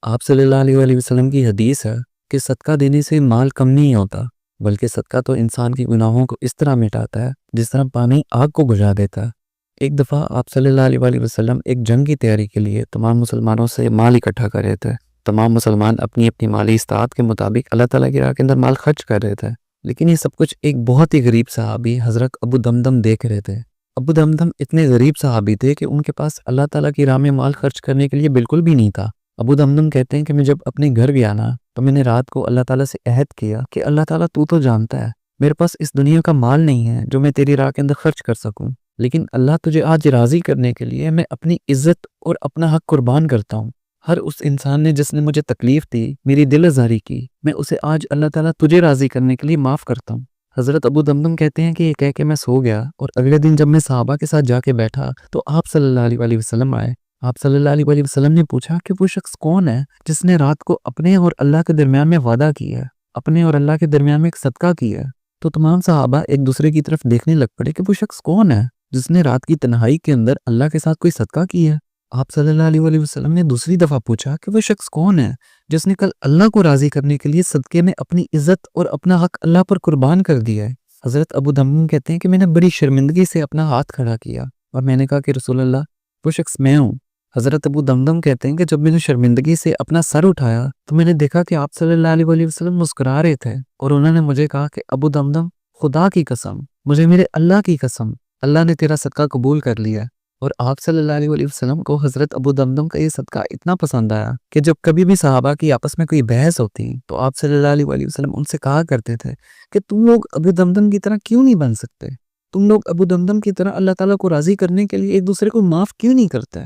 آپ صلی اللہ علیہ وسلم کی حدیث ہے کہ صدقہ دینے سے مال کم نہیں ہوتا، بلکہ صدقہ تو انسان کی گناہوں کو اس طرح مٹاتا ہے جس طرح پانی آگ کو بجھا دیتا ہے۔ ایک دفعہ آپ صلی اللہ علیہ وسلم ایک جنگ کی تیاری کے لیے تمام مسلمانوں سے مال اکٹھا کر رہے تھے۔ تمام مسلمان اپنی اپنی مالی استطاعت کے مطابق اللہ تعالیٰ کی راہ کے اندر مال خرچ کر رہے تھے، لیکن یہ سب کچھ ایک بہت ہی غریب صحابی حضرت ابو دمدم دیکھ رہے تھے۔ ابو دمدم اتنے غریب صحابی تھے کہ ان کے پاس اللہ تعالیٰ کی راہ میں مال خرچ کرنے کے لیے بالکل بھی نہیں تھا۔ ابو دمدم کہتے ہیں کہ میں جب اپنے گھر گیا نا تو میں نے رات کو اللہ تعالیٰ سے عہد کیا کہ اللہ تعالیٰ تو جانتا ہے میرے پاس اس دنیا کا مال نہیں ہے جو میں تیری راہ کے اندر خرچ کر سکوں، لیکن اللہ تجھے آج راضی کرنے کے لیے میں اپنی عزت اور اپنا حق قربان کرتا ہوں۔ ہر اس انسان نے جس نے مجھے تکلیف دی، میری دل آزاری کی، میں اسے آج اللہ تعالیٰ تجھے راضی کرنے کے لیے معاف کرتا ہوں۔ حضرت ابو دمدم کہتے ہیں کہ یہ کہہ کے میں سو گیا، اور اگلے دن جب میں صحابہ کے ساتھ جا کے بیٹھا تو آپ صلی اللہ علیہ وسلم آئے۔ آپ صلی اللہ علیہ وسلم نے پوچھا کہ وہ شخص کون ہے جس نے رات کو اپنے اور اللہ کے درمیان میں وعدہ کیا ہے، اپنے اور اللہ کے درمیان میں ایک صدقہ کیا ہے؟ تو تمام صحابہ ایک دوسرے کی طرف دیکھنے لگ پڑے کہ وہ شخص کون ہے جس نے رات کی تنہائی کے اندر اللہ کے ساتھ کوئی صدقہ کیا ہے۔ آپ صلی اللہ علیہ وسلم نے دوسری دفعہ پوچھا کہ وہ شخص کون ہے جس نے کل اللہ کو راضی کرنے کے لیے صدقے میں اپنی عزت اور اپنا حق اللہ پر قربان کر دیا ہے؟ حضرت ابو دمدم کہتے ہیں کہ میں نے بڑی شرمندگی سے اپنا ہاتھ کھڑا کیا اور میں نے کہا کہ رسول اللہ، وہ شخص میں ہوں۔ حضرت ابو دمدم کہتے ہیں کہ جب میں نے شرمندگی سے اپنا سر اٹھایا تو میں نے دیکھا کہ آپ صلی اللہ علیہ وسلم مسکرا رہے تھے، اور انہوں نے مجھے کہا کہ ابو دمدم، خدا کی قسم، مجھے میرے اللہ کی قسم، اللہ نے تیرا صدقہ قبول کر لیا۔ اور آپ صلی اللہ علیہ وسلم کو حضرت ابو دمدم کا یہ صدقہ اتنا پسند آیا کہ جب کبھی بھی صحابہ کی آپس میں کوئی بحث ہوتی تو آپ صلی اللہ علیہ وسلم ان سے کہا کرتے تھے کہ تم لوگ ابو دمدم کی طرح کیوں نہیں بن سکتے؟ تم لوگ ابو دمدم کی طرح اللہ تعالیٰ کو راضی کرنے کے لیے ایک دوسرے کو معاف کیوں نہیں کرتے؟